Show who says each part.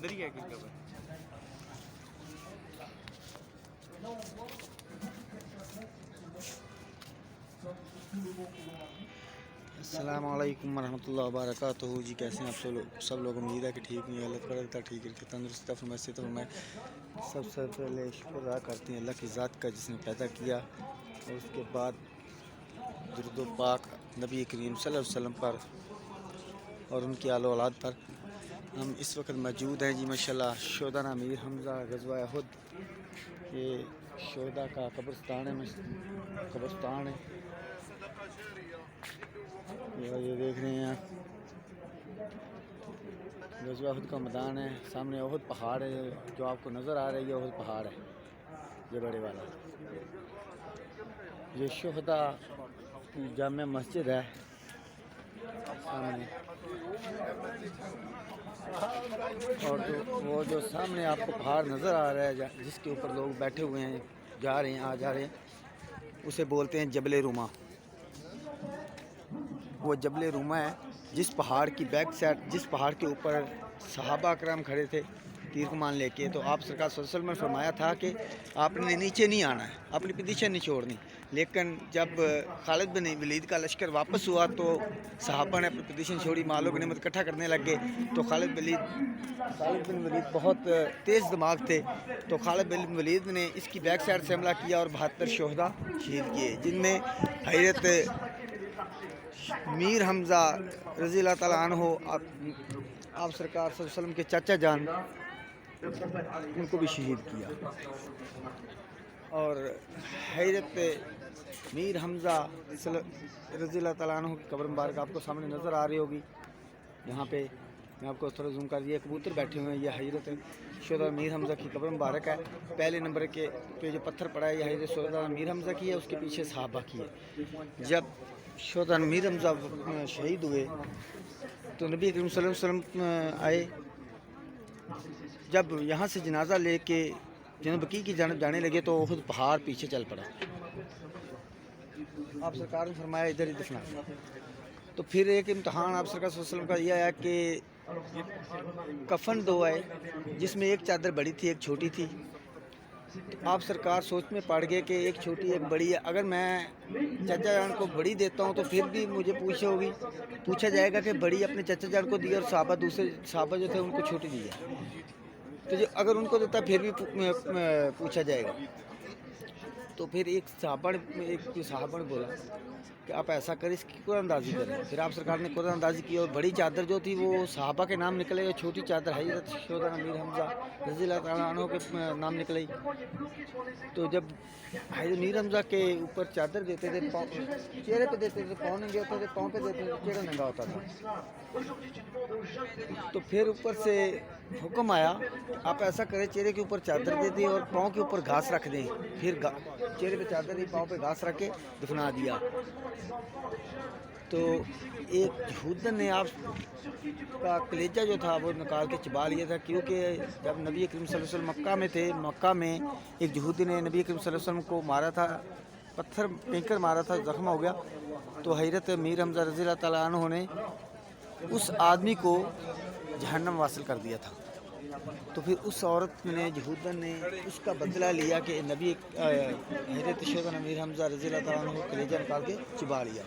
Speaker 1: اندر ہی ہے کہ قبر؟
Speaker 2: السلام علیکم ورحمۃ اللہ وبرکاتہ جی، کیسے ہیں آپ سب لوگ؟ امید ہے کہ ٹھیک نہیں ہے، اللہ تعالیٰ ٹھیک رکھے، تندرست فرمائے فرمائے۔ سب سے پہلے شکر ادا کرتے ہیں اللہ کی ذات کا جس نے پیدا کیا، اور اس کے بعد درود و پاک نبی کریم صلی اللہ علیہ وسلم پر اور ان کی آل و اولاد پر۔ ہم اس وقت موجود ہیں جی ماشاءاللہ شہداء امیر حمزہ غزوہ احد، یہ شہداء کا قبرستان ہے، یہ دیکھ رہے ہیں غزوہ احد کا میدان ہے، سامنے احد پہاڑ ہے جو آپ کو نظر آ رہی ہے، احد پہاڑ ہے یہ بڑے والا۔ یہ شہداء کی جامع مسجد ہے سامنے، اور وہ جو سامنے آپ کو پہاڑ نظر آ رہا ہے جس کے اوپر لوگ بیٹھے ہوئے ہیں، جا رہے ہیں، جا رہے ہیں، اسے بولتے ہیں جبل روما۔ وہ جبل روما ہے جس پہاڑ کی بیک سائڈ، جس پہاڑ کے اوپر صحابہ اکرام کھڑے تھے تیر کمان لے کے، تو آپ سرکار صلی اللہ علیہ وسلم نے فرمایا تھا کہ آپ نے نیچے نہیں آنا ہے، اپنی پوزیشن نہیں چھوڑنی۔ لیکن جب خالد بن ولید کا لشکر واپس ہوا تو صحابہ نے اپنی پوزیشن چھوڑی، مال و غنیمت اکٹھا کرنے لگ گئے۔ تو خالد بن ولید بہت تیز دماغ تھے، تو خالد بن ولید نے اس کی بیک سائڈ سے حملہ کیا اور 72 شہداء شہید کیے، جن میں حضرت میر حمزہ رضی اللہ تعالیٰ عنہ، آپ سرکار صلی اللہ علیہ وسلم کے چاچا جان، ان کو بھی شہید کیا۔ اور حضرت میر حمزہ رضی اللہ تعالیٰ عنہ کی قبر مبارک آپ کو سامنے نظر آ رہی ہوگی۔ یہاں پہ میں آپ کو تھوڑا زوم کر دیا، کبوتر بیٹھے ہوئے ہیں، یہ حضرت شہداء میر حمزہ کی قبر مبارک ہے۔ پہلے نمبر کے پہ جو پتھر پڑا ہے یہ حضرت شہداء میر حمزہ کی ہے، اس کے پیچھے صحابہ کی ہے۔ جب شہداء میر حمزہ شہید ہوئے تو نبی کریم صلی اللہ علیہ وسلم آئے، جب یہاں سے جنازہ لے کے جناب بقیع کی جانب جانے لگے تو خود پہاڑ پیچھے چل پڑا، آپ سرکار نے فرمایا ادھر ہی دفنا۔ تو پھر ایک امتحان آپ سرکار صلی اللہ علیہ وسلم کا یہ آیا کہ کفن دو آئے، جس میں ایک چادر بڑی تھی ایک چھوٹی تھی۔ تو آپ سرکار سوچ میں پڑ گئے کہ ایک چھوٹی ایک بڑی ہے، اگر میں چچا جان کو بڑی دیتا ہوں تو پھر بھی مجھے پوچھا جائے گا کہ بڑی اپنے چچا جان کو دی اور دوسرے صحابہ جو تھے ان کو چھوٹی دی ہے، تو اگر ان کو دیتا پھر بھی پوچھا جائے گا۔ تو پھر ایک صحابہ نے بولا کہ آپ ایسا کریں، اس کی قرآن اندازی کریں۔ پھر آپ سرکار نے قرآن اندازی کی اور بڑی چادر جو تھی وہ صحابہ کے نام نکلے، اور چھوٹی چادر حضرت شہداء امیر حمزہ رضی اللہ تعالیٰ عنہ کے نام نکلے۔ تو جب حضرت میر حمزہ کے اوپر چادر دیتے تھے، چہرے پہ دیتے تھے، پاؤں ننگے ہوتے تھے، پاؤں پہ دیتے تھے، چہرہ ننگا ہوتا تھا۔ تو پھر اوپر سے حکم آیا آپ ایسا کریں، چہرے کے اوپر چادر دے دیں اور پاؤں کے اوپر گھاس رکھ دیں۔ پھر چہرے پہ چادر دی، پاؤں پہ گھاس رکھ کے دفنا دیا۔ تو ایک یہودن نے آپ کا کلیجہ جو تھا وہ نکال کے چبا لیا تھا، کیونکہ جب نبی کریم صلی اللہ علیہ وسلم مکہ میں تھے، مکہ میں ایک یہودی نے نبی کریم صلی اللہ علیہ وسلم کو مارا تھا، پتھر پھینک کر مارا تھا، زخم ہو گیا۔ تو حضرت میر حمزہ رضی اللہ تعالیٰ عنہ نے اس آدمی کو جہنم واصل کر دیا تھا۔ تو پھر اس عورت نے، یہودن نے، اس کا بدلہ لیا کہ نبی حضرت شہداء امیر حمزہ رضی اللہ تعالیٰ عنہ کو کلیجہ نکال کے چبا لیا۔